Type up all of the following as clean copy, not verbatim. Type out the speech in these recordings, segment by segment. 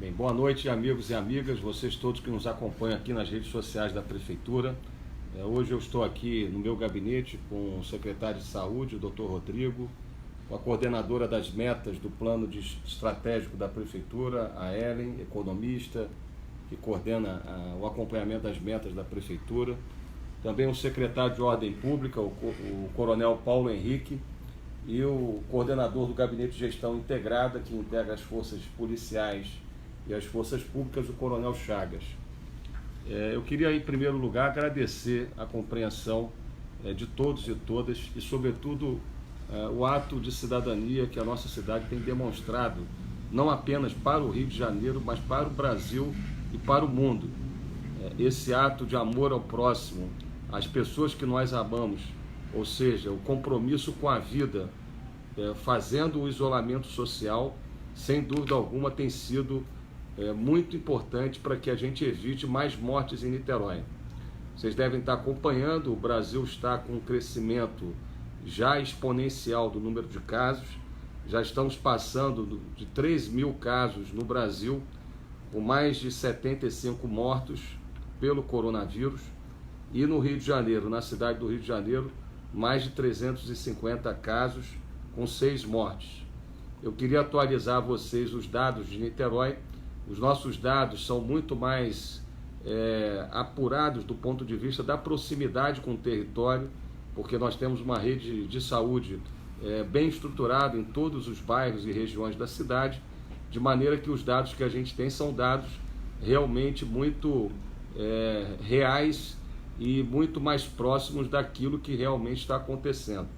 Bem, boa noite, amigos e amigas, vocês todos que nos acompanham aqui nas redes sociais da Prefeitura. Hoje eu estou aqui no meu gabinete com o secretário de Saúde, o Dr. Rodrigo, com a coordenadora das metas do plano estratégico da Prefeitura, a Ellen, economista, que coordena o acompanhamento das metas da Prefeitura. Também o secretário de Ordem Pública, o Coronel Paulo Henrique, e o coordenador do Gabinete de Gestão Integrada, que integra as forças policiais e as forças públicas, o Coronel Chagas. Eu queria, em primeiro lugar, agradecer a compreensão de todos e todas e, sobretudo, o ato de cidadania que a nossa cidade tem demonstrado, não apenas para o Rio de Janeiro, mas para o Brasil e para o mundo. Esse ato de amor ao próximo, às pessoas que nós amamos, ou seja, o compromisso com a vida, fazendo o isolamento social, sem dúvida alguma tem sido muito importante para que a gente evite mais mortes em Niterói. Vocês devem estar acompanhando, o Brasil está com um crescimento já exponencial do número de casos, já estamos passando de 3.000 casos no Brasil, com mais de 75 mortos pelo coronavírus, e no Rio de Janeiro, na cidade do Rio de Janeiro, mais de 350 casos, com 6 mortes. Eu queria atualizar a vocês os dados de Niterói. Os nossos dados são muito mais apurados do ponto de vista da proximidade com o território, porque nós temos uma rede de saúde bem estruturada em todos os bairros e regiões da cidade, de maneira que os dados que a gente tem são dados realmente muito reais e muito mais próximos daquilo que realmente está acontecendo.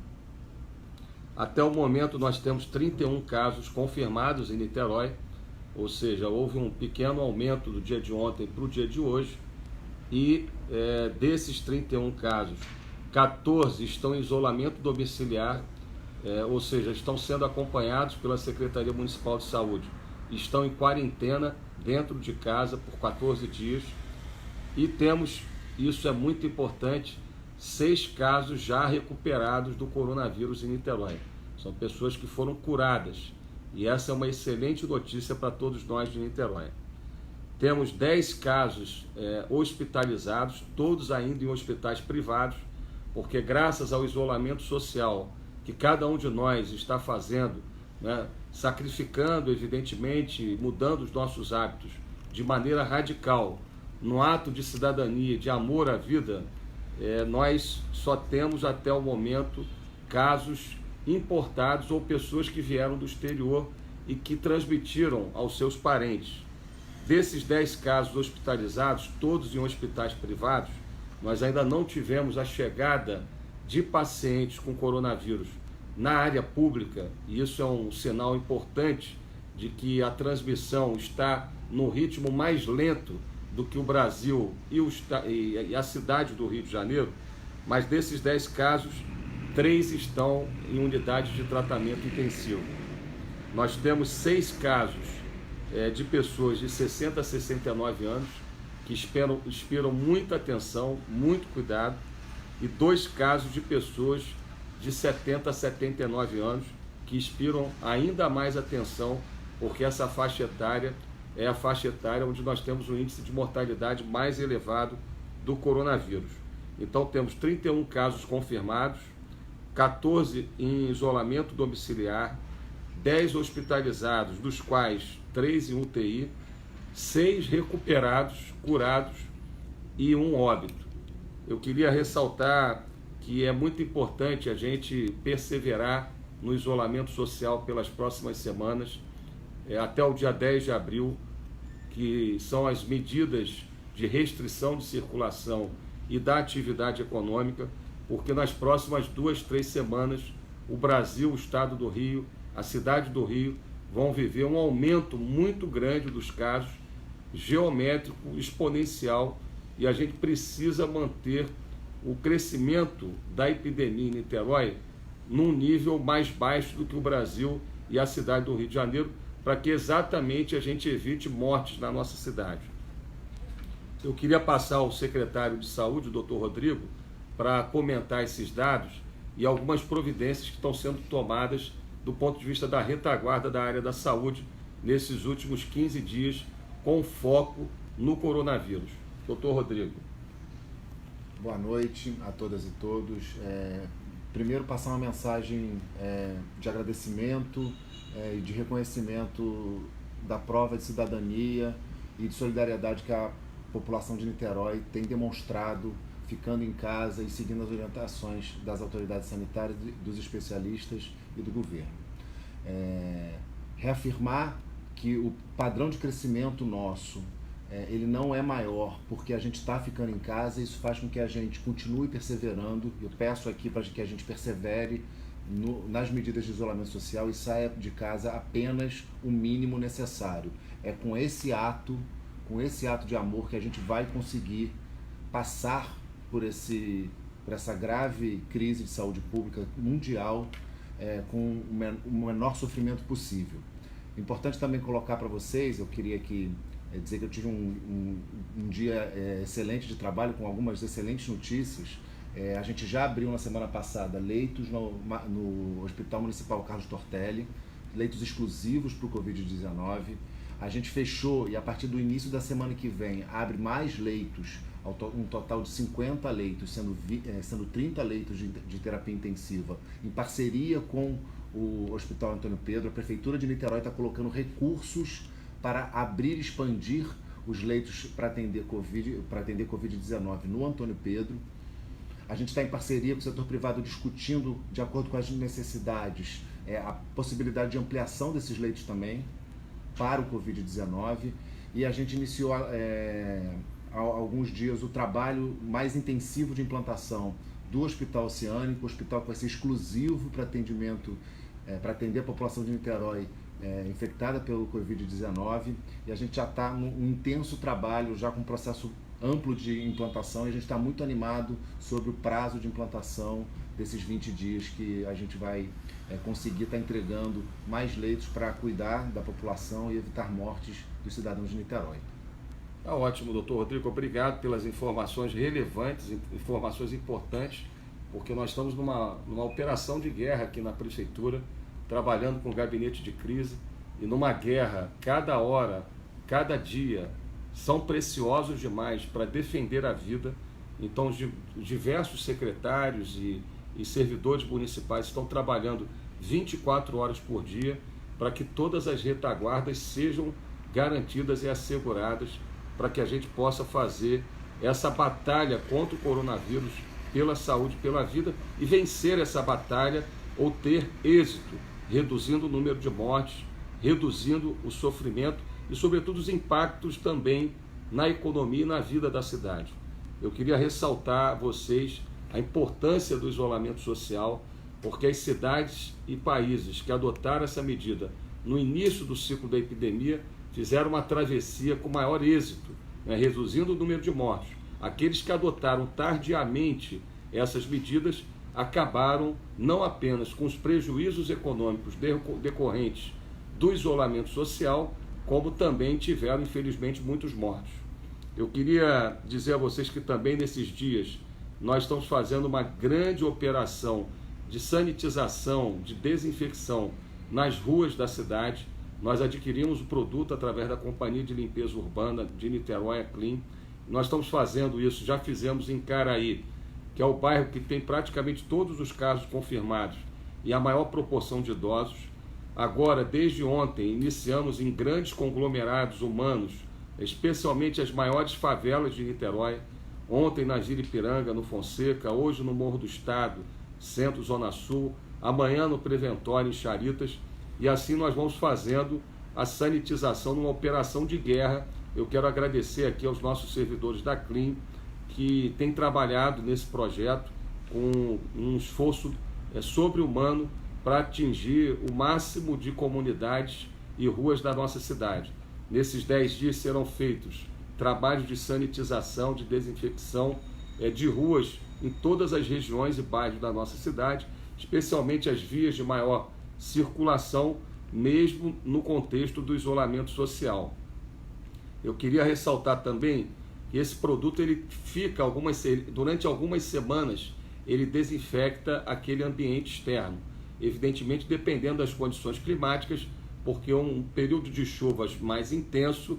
Até o momento nós temos 31 casos confirmados em Niterói, ou seja, houve um pequeno aumento do dia de ontem para o dia de hoje, e desses 31 casos, 14 estão em isolamento domiciliar, ou seja, estão sendo acompanhados pela Secretaria Municipal de Saúde, estão em quarentena dentro de casa por 14 dias, e temos, isso é muito importante, 6 casos já recuperados do coronavírus em Niterói. São pessoas que foram curadas, e essa é uma excelente notícia para todos nós de Niterói. Temos 10 casos hospitalizados, todos ainda em hospitais privados, porque graças ao isolamento social que cada um de nós está fazendo, sacrificando, evidentemente, mudando os nossos hábitos de maneira radical, no ato de cidadania, de amor à vida, nós só temos até o momento casos importados ou pessoas que vieram do exterior e que transmitiram aos seus parentes. Desses 10 casos hospitalizados, todos em hospitais privados, nós ainda não tivemos a chegada de pacientes com coronavírus na área pública, e isso é um sinal importante de que a transmissão está no ritmo mais lento do que o Brasil e a cidade do Rio de Janeiro, mas desses 10 casos, 3 estão em unidades de tratamento intensivo. Nós temos 6 casos de pessoas de 60 a 69 anos que esperam muita atenção, muito cuidado, e 2 casos de pessoas de 70 a 79 anos que esperam ainda mais atenção, porque essa faixa etária é a faixa etária onde nós temos o índice de mortalidade mais elevado do coronavírus. Então temos 31 casos confirmados, 14 em isolamento domiciliar, 10 hospitalizados, dos quais 3 em UTI, 6 recuperados, curados e 1 óbito. Eu queria ressaltar que é muito importante a gente perseverar no isolamento social pelas próximas semanas, até o dia 10 de abril, que são as medidas de restrição de circulação e da atividade econômica, porque nas próximas 2, 3 semanas, o Brasil, o estado do Rio, a cidade do Rio, vão viver um aumento muito grande dos casos, geométrico, exponencial, e a gente precisa manter o crescimento da epidemia em Niterói num nível mais baixo do que o Brasil e a cidade do Rio de Janeiro, para que exatamente a gente evite mortes na nossa cidade. Eu queria passar ao secretário de Saúde, o Dr. Rodrigo, para comentar esses dados e algumas providências que estão sendo tomadas do ponto de vista da retaguarda da área da saúde, nesses últimos 15 dias com foco no coronavírus. Doutor Rodrigo. Boa noite a todas e todos. Primeiro, passar uma mensagem de agradecimento e de reconhecimento da prova de cidadania e de solidariedade que a população de Niterói tem demonstrado, ficando em casa e seguindo as orientações das autoridades sanitárias, dos especialistas e do governo. Reafirmar que o padrão de crescimento nosso ele não é maior porque a gente está ficando em casa, e isso faz com que a gente continue perseverando. Eu peço aqui para que a gente persevere nas medidas de isolamento social e saia de casa apenas o mínimo necessário. É com esse ato de amor que a gente vai conseguir passar por essa grave crise de saúde pública mundial com o menor sofrimento possível. Importante também colocar para vocês, eu queria dizer que eu tive um dia excelente de trabalho, com algumas excelentes notícias. A gente já abriu na semana passada leitos no Hospital Municipal Carlos Tortelli, leitos exclusivos para o Covid-19. A gente fechou, e a partir do início da semana que vem abre mais leitos, um total de 50 leitos, sendo 30 leitos de terapia intensiva, em parceria com o Hospital Antônio Pedro. A Prefeitura de Niterói está colocando recursos para abrir e expandir os leitos para atender Covid-19 no Antônio Pedro. A gente está em parceria com o setor privado discutindo, de acordo com as necessidades, a possibilidade de ampliação desses leitos também para o Covid-19. E a gente iniciou há alguns dias o trabalho mais intensivo de implantação do Hospital Oceânico, hospital que vai ser exclusivo para atender a população de Niterói infectada pelo Covid-19, e a gente já está num intenso trabalho, já com um processo amplo de implantação, e a gente está muito animado sobre o prazo de implantação desses 20 dias que a gente vai conseguir estar entregando mais leitos para cuidar da população e evitar mortes dos cidadãos de Niterói. Tá ótimo, doutor Rodrigo, obrigado pelas informações relevantes, informações importantes, porque nós estamos numa operação de guerra aqui na Prefeitura, trabalhando com o gabinete de crise, e numa guerra, cada hora, cada dia, são preciosos demais para defender a vida. Então, diversos secretários e servidores municipais estão trabalhando 24 horas por dia para que todas as retaguardas sejam garantidas e asseguradas, para que a gente possa fazer essa batalha contra o coronavírus, pela saúde, pela vida, e vencer essa batalha ou ter êxito, reduzindo o número de mortes, reduzindo o sofrimento e, sobretudo, os impactos também na economia e na vida da cidade. Eu queria ressaltar a vocês a importância do isolamento social, porque as cidades e países que adotaram essa medida no início do ciclo da epidemia fizeram uma travessia com maior êxito, reduzindo o número de mortes. Aqueles que adotaram tardiamente essas medidas acabaram não apenas com os prejuízos econômicos decorrentes do isolamento social, como também tiveram, infelizmente, muitos mortos. Eu queria dizer a vocês que também nesses dias nós estamos fazendo uma grande operação de sanitização, de desinfecção nas ruas da cidade. Nós adquirimos o produto através da Companhia de Limpeza Urbana de Niterói, a Clean. Nós estamos fazendo isso, já fizemos em Caraí, que é o bairro que tem praticamente todos os casos confirmados e a maior proporção de idosos. Agora, desde ontem, iniciamos em grandes conglomerados humanos, especialmente as maiores favelas de Niterói. Ontem na Giripiranga, no Fonseca, hoje no Morro do Estado, Centro, Zona Sul, amanhã no Preventório, em Charitas, e assim nós vamos fazendo a sanitização numa operação de guerra. Eu quero agradecer aqui aos nossos servidores da Clean, que têm trabalhado nesse projeto com um esforço sobre-humano para atingir o máximo de comunidades e ruas da nossa cidade. Nesses 10 dias serão feitos trabalhos de sanitização, de desinfecção de ruas em todas as regiões e bairros da nossa cidade, especialmente as vias de maior circulação, mesmo no contexto do isolamento social. Eu queria ressaltar também que esse produto ele fica durante algumas semanas, ele desinfecta aquele ambiente externo. Evidentemente, dependendo das condições climáticas, porque um período de chuvas mais intenso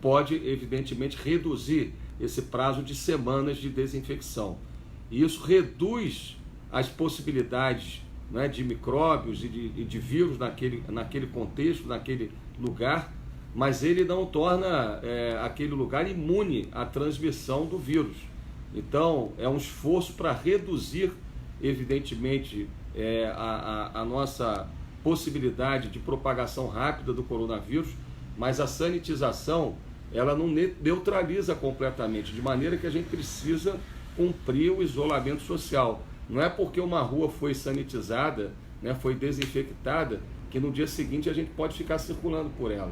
pode, evidentemente, reduzir esse prazo de semanas de desinfecção. E isso reduz as possibilidades, né, de micróbios e de vírus naquele contexto, naquele lugar, mas ele não torna aquele lugar imune à transmissão do vírus. Então, é um esforço para reduzir, evidentemente, a nossa possibilidade de propagação rápida do coronavírus, mas a sanitização, ela não neutraliza completamente, de maneira que a gente precisa cumprir o isolamento social. Não é porque uma rua foi sanitizada, né, foi desinfectada, que no dia seguinte a gente pode ficar circulando por ela.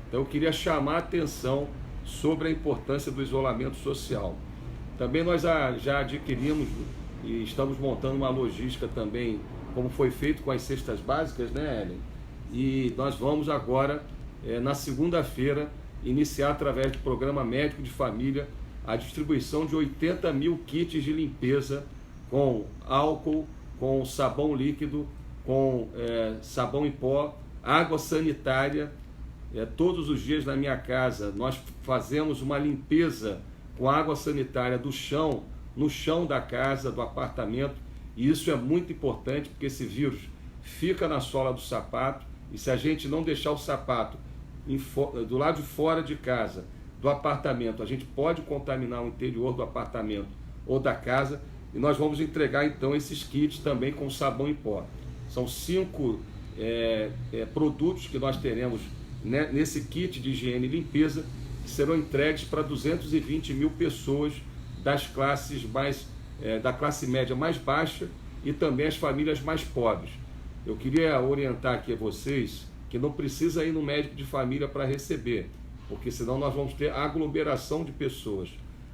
Então eu queria chamar a atenção sobre a importância do isolamento social. Também nós já adquirimos e estamos montando uma logística também, como foi feito com as cestas básicas, né, Ellen? E nós vamos agora, na segunda-feira, iniciar através do Programa Médico de Família a distribuição de 80 mil kits de limpeza com álcool, com sabão líquido, com sabão em pó, água sanitária. Todos os dias na minha casa nós fazemos uma limpeza com água sanitária do chão, no chão da casa, do apartamento, e isso é muito importante porque esse vírus fica na sola do sapato, e se a gente não deixar o sapato do lado de fora de casa, do apartamento, a gente pode contaminar o interior do apartamento ou da casa, e nós vamos entregar então esses kits também com sabão em pó. São 5 produtos que nós teremos, né, nesse kit de higiene e limpeza, que serão entregues para 220 mil pessoas das classes da classe média mais baixa e também as famílias mais pobres. Eu queria orientar aqui a vocês que não precisa ir no médico de família para receber, porque senão nós vamos ter aglomeração de pessoas.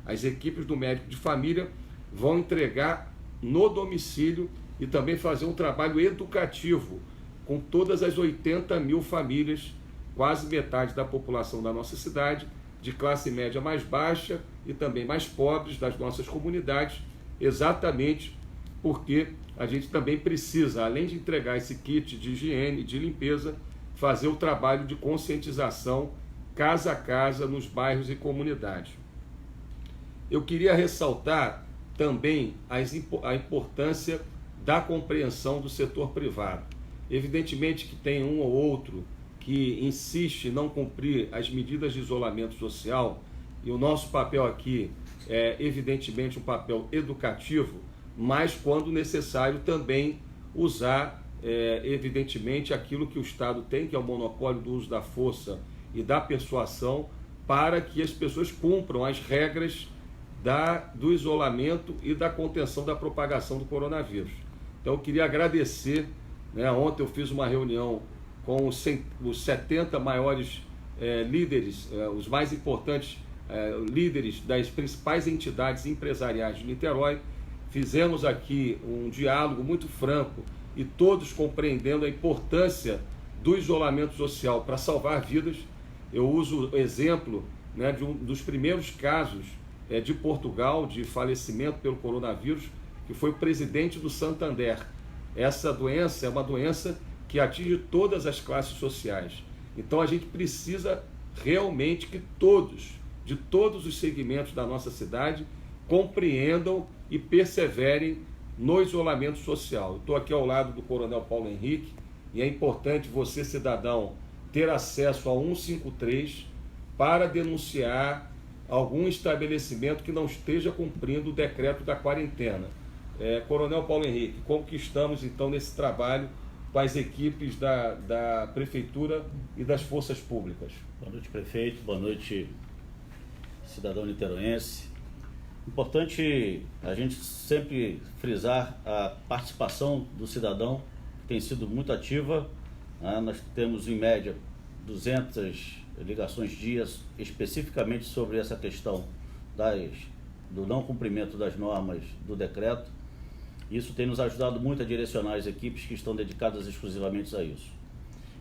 As equipes do médico de família vão entregar no domicílio e também fazer um trabalho educativo com todas as 80 mil famílias, quase metade da população da nossa cidade, de classe média mais baixa e também mais pobres das nossas comunidades, exatamente porque a gente também precisa, além de entregar esse kit de higiene, de limpeza, fazer o trabalho de conscientização casa a casa nos bairros e comunidades. Eu queria ressaltar também a importância da compreensão do setor privado. Evidentemente que tem um ou outro que insiste em não cumprir as medidas de isolamento social, e o nosso papel aqui é evidentemente um papel educativo, mas quando necessário também usar evidentemente aquilo que o Estado tem, que é o monopólio do uso da força e da persuasão, para que as pessoas cumpram as regras do isolamento e da contenção da propagação do coronavírus. Então eu queria agradecer, né, ontem eu fiz uma reunião com os 70 maiores líderes, os mais importantes líderes das principais entidades empresariais de Niterói. Fizemos aqui um diálogo muito franco e todos compreendendo a importância do isolamento social para salvar vidas. Eu uso o exemplo, né, de um dos primeiros casos de Portugal de falecimento pelo coronavírus, que foi o presidente do Santander. Essa doença é uma doença que atinge todas as classes sociais. Então a gente precisa realmente que todos, de todos os segmentos da nossa cidade, compreendam e perseverem no isolamento social. Eu estou aqui ao lado do Coronel Paulo Henrique e é importante você, cidadão, ter acesso ao 153 para denunciar algum estabelecimento que não esteja cumprindo o decreto da quarentena. Coronel Paulo Henrique, como que estamos então nesse trabalho com as equipes da Prefeitura e das forças públicas? Boa noite, prefeito. Boa noite, cidadão niteroense. Importante a gente sempre frisar a participação do cidadão, que tem sido muito ativa, né? Nós temos em média 200 ligações dias especificamente sobre essa questão do não cumprimento das normas do decreto. Isso tem nos ajudado muito a direcionar as equipes que estão dedicadas exclusivamente a isso.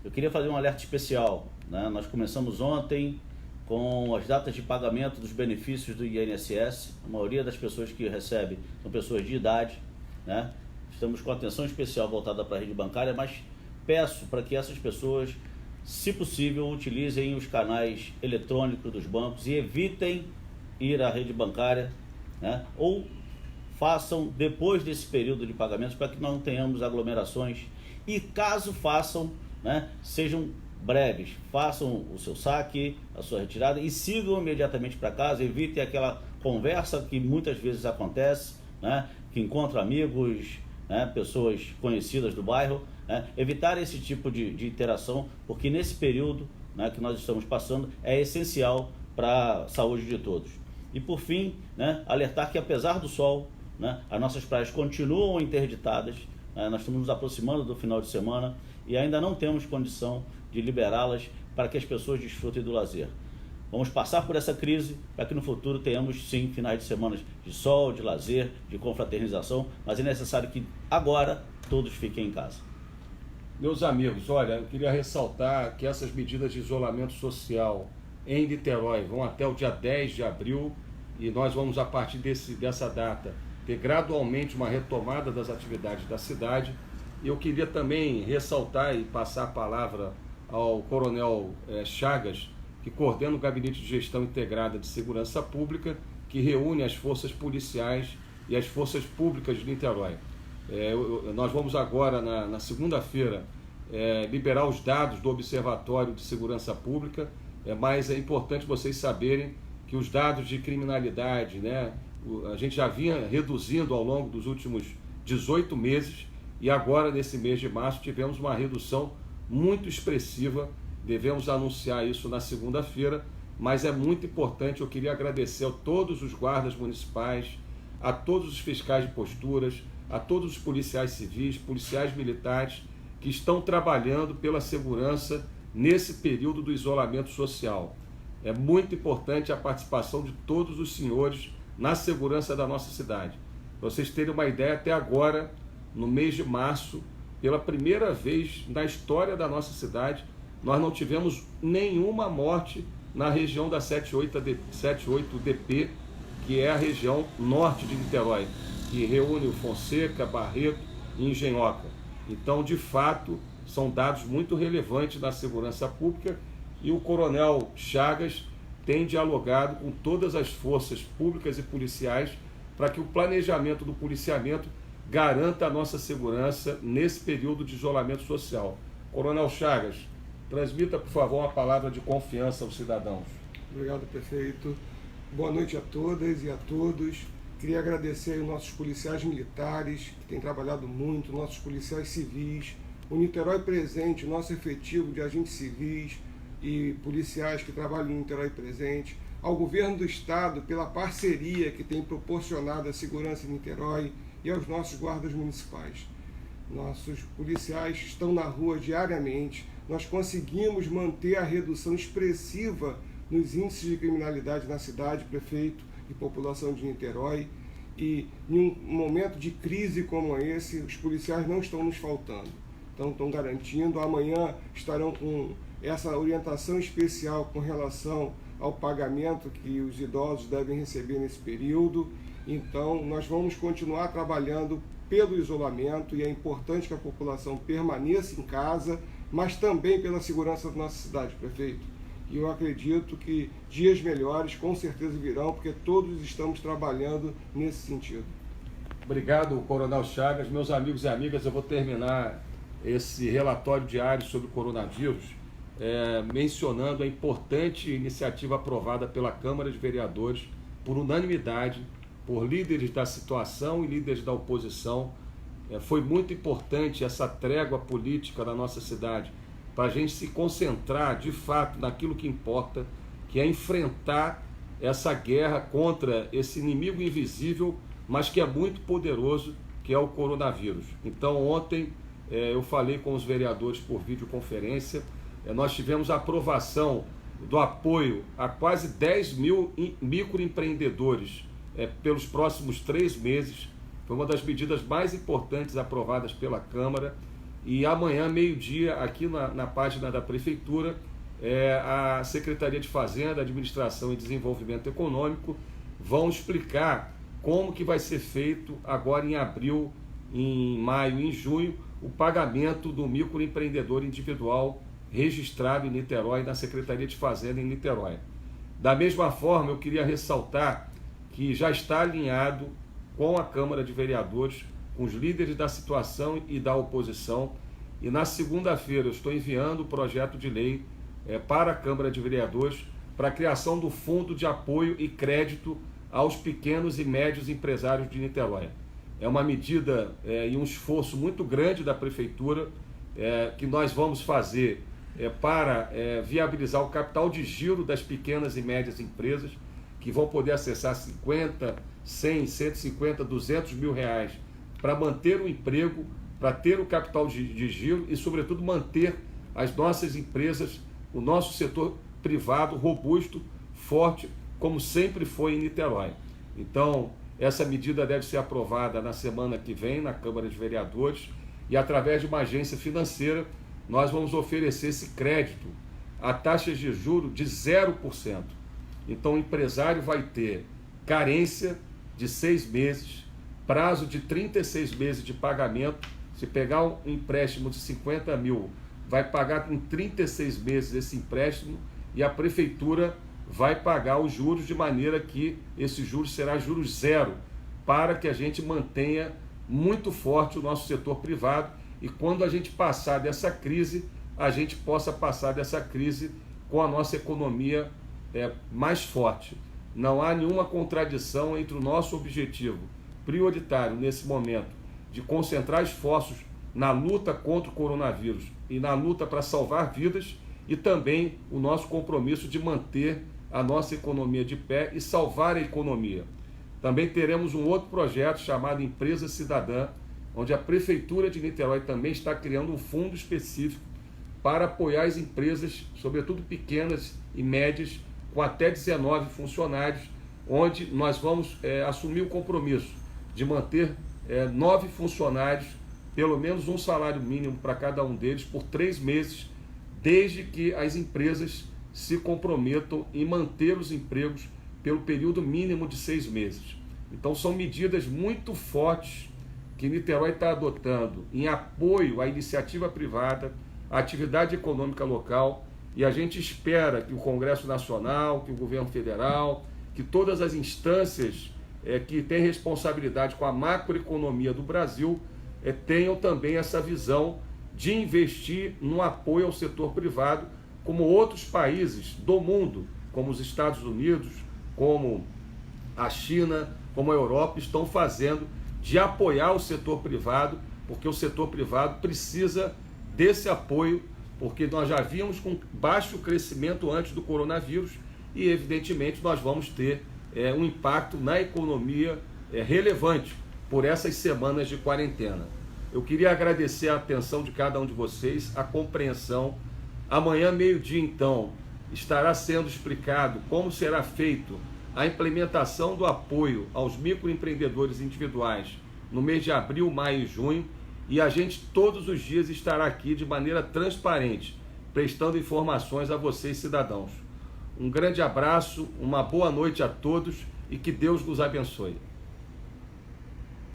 Eu queria fazer um alerta especial, né? Nós começamos ontem com as datas de pagamento dos benefícios do INSS. A maioria das pessoas que recebem são pessoas de idade, né? Estamos com atenção especial voltada para a rede bancária, mas peço para que essas pessoas se possível, utilizem os canais eletrônicos dos bancos e evitem ir à rede bancária, né? Ou façam depois desse período de pagamentos para que não tenhamos aglomerações. E caso façam, né, sejam breves, façam o seu saque, a sua retirada e sigam imediatamente para casa. Evitem aquela conversa que muitas vezes acontece, né, que encontra amigos, né, pessoas conhecidas do bairro, né, evitar esse tipo de interação, porque nesse período, né, que nós estamos passando é essencial para a saúde de todos. E por fim, né, alertar que apesar do sol, né, as nossas praias continuam interditadas, né, nós estamos nos aproximando do final de semana e ainda não temos condição de liberá-las para que as pessoas desfrutem do lazer. Vamos passar por essa crise para que no futuro tenhamos sim finais de semana de sol, de lazer, de confraternização, mas é necessário que agora todos fiquem em casa. Meus amigos, olha, eu queria ressaltar que essas medidas de isolamento social em Niterói vão até o dia 10 de abril e nós vamos, a partir dessa data, ter gradualmente uma retomada das atividades da cidade. Eu queria também ressaltar e passar a palavra ao Coronel Chagas, que coordena o Gabinete de Gestão Integrada de Segurança Pública, que reúne as forças policiais e as forças públicas de Niterói. Nós vamos agora, na segunda-feira, liberar os dados do Observatório de Segurança Pública, mas é importante vocês saberem que os dados de criminalidade, né, a gente já vinha reduzindo ao longo dos últimos 18 meses e agora, nesse mês de março, tivemos uma redução muito expressiva. Devemos anunciar isso na segunda-feira, mas é muito importante. Eu queria agradecer a todos os guardas municipais, a todos os fiscais de posturas, a todos os policiais civis, policiais militares que estão trabalhando pela segurança nesse período do isolamento social. É muito importante a participação de todos os senhores na segurança da nossa cidade. Para vocês terem uma ideia, até agora, no mês de março, pela primeira vez na história da nossa cidade, nós não tivemos nenhuma morte na região da 78DP, que é a região norte de Niterói, que reúne o Fonseca, Barreto e Engenhoca. Então, de fato, são dados muito relevantes da segurança pública e o Coronel Chagas tem dialogado com todas as forças públicas e policiais para que o planejamento do policiamento garanta a nossa segurança nesse período de isolamento social. Coronel Chagas, transmita, por favor, uma palavra de confiança aos cidadãos. Obrigado, prefeito. Boa noite a todas e a todos. Queria agradecer aos nossos policiais militares, que têm trabalhado muito, nossos policiais civis, o Niterói Presente, o nosso efetivo de agentes civis e policiais que trabalham no Niterói Presente, ao governo do estado pela parceria que tem proporcionado a segurança em Niterói e aos nossos guardas municipais. Nossos policiais estão na rua diariamente, nós conseguimos manter a redução expressiva nos índices de criminalidade na cidade, prefeito e população de Niterói, e em um momento de crise como esse, os policiais não estão nos faltando, então estão garantindo. Amanhã estarão com essa orientação especial com relação ao pagamento que os idosos devem receber nesse período. Então nós vamos continuar trabalhando pelo isolamento e é importante que a população permaneça em casa, mas também pela segurança da nossa cidade, prefeito. E eu acredito que dias melhores com certeza virão, porque todos estamos trabalhando nesse sentido. Obrigado, Coronel Chagas. Meus amigos e amigas, eu vou terminar esse relatório diário sobre o coronavírus mencionando a importante iniciativa aprovada pela Câmara de Vereadores por unanimidade, por líderes da situação e líderes da oposição. Foi muito importante essa trégua política da nossa cidade, para a gente se concentrar de fato naquilo que importa, que é enfrentar essa guerra contra esse inimigo invisível, mas que é muito poderoso, que é o coronavírus. Então ontem eu falei com os vereadores por videoconferência, nós tivemos a aprovação do apoio a quase 10 mil microempreendedores pelos próximos 3 meses. Foi uma das medidas mais importantes aprovadas pela Câmara. E amanhã, meio-dia, aqui na página da Prefeitura, a Secretaria de Fazenda, Administração e Desenvolvimento Econômico vão explicar como que vai ser feito agora em abril, em maio e em junho, o pagamento do microempreendedor individual registrado em Niterói, na Secretaria de Fazenda em Niterói. Da mesma forma, eu queria ressaltar que já está alinhado com a Câmara de Vereadores, com os líderes da situação e da oposição, e na segunda-feira eu estou enviando o projeto de lei para a Câmara de Vereadores para a criação do Fundo de Apoio e Crédito aos pequenos e médios empresários de Niterói. É uma medida e um esforço muito grande da Prefeitura que nós vamos fazer para viabilizar o capital de giro das pequenas e médias empresas, que vão poder acessar 50, 100, 150, 200 mil reais para manter o emprego, para ter o capital de giro e, sobretudo, manter as nossas empresas, o nosso setor privado robusto, forte, como sempre foi em Niterói. Então, essa medida deve ser aprovada na semana que vem na Câmara de Vereadores e, através de uma agência financeira, nós vamos oferecer esse crédito a taxas de juros de 0%. Então, o empresário vai ter carência de 6 meses, prazo de 36 meses de pagamento. Se pegar um empréstimo de 50 mil, vai pagar em 36 meses esse empréstimo e a Prefeitura vai pagar os juros de maneira que esse juros será juros zero, para que a gente mantenha muito forte o nosso setor privado e quando a gente passar dessa crise, a gente possa passar dessa crise com a nossa economia mais forte. Não há nenhuma contradição entre o nosso objetivo prioritário nesse momento de concentrar esforços na luta contra o coronavírus e na luta para salvar vidas e também o nosso compromisso de manter a nossa economia de pé e salvar a economia. Também teremos um outro projeto chamado Empresa Cidadã, onde a Prefeitura de Niterói também está criando um fundo específico para apoiar as empresas, sobretudo pequenas e médias, com até 19 funcionários, onde nós vamos assumir o compromisso de manter 9 funcionários, pelo menos um salário mínimo para cada um deles, por 3 meses, desde que as empresas se comprometam em manter os empregos pelo período mínimo de 6 meses. Então são medidas muito fortes que Niterói está adotando em apoio à iniciativa privada, à atividade econômica local, e a gente espera que o Congresso Nacional, que o Governo Federal, que todas as instâncias que têm responsabilidade com a macroeconomia do Brasil tenham também essa visão de investir no apoio ao setor privado, como outros países do mundo, como os Estados Unidos, como a China, como a Europa, estão fazendo, de apoiar o setor privado, porque o setor privado precisa desse apoio, porque nós já vimos com baixo crescimento antes do coronavírus e, evidentemente, nós vamos ter um impacto na economia relevante por essas semanas de quarentena. Eu queria agradecer a atenção de cada um de vocês, a compreensão. Amanhã, meio-dia, então, estará sendo explicado como será feito a implementação do apoio aos microempreendedores individuais no mês de abril, maio e junho, e a gente todos os dias estará aqui de maneira transparente, prestando informações a vocês, cidadãos. Um grande abraço, uma boa noite a todos e que Deus nos abençoe.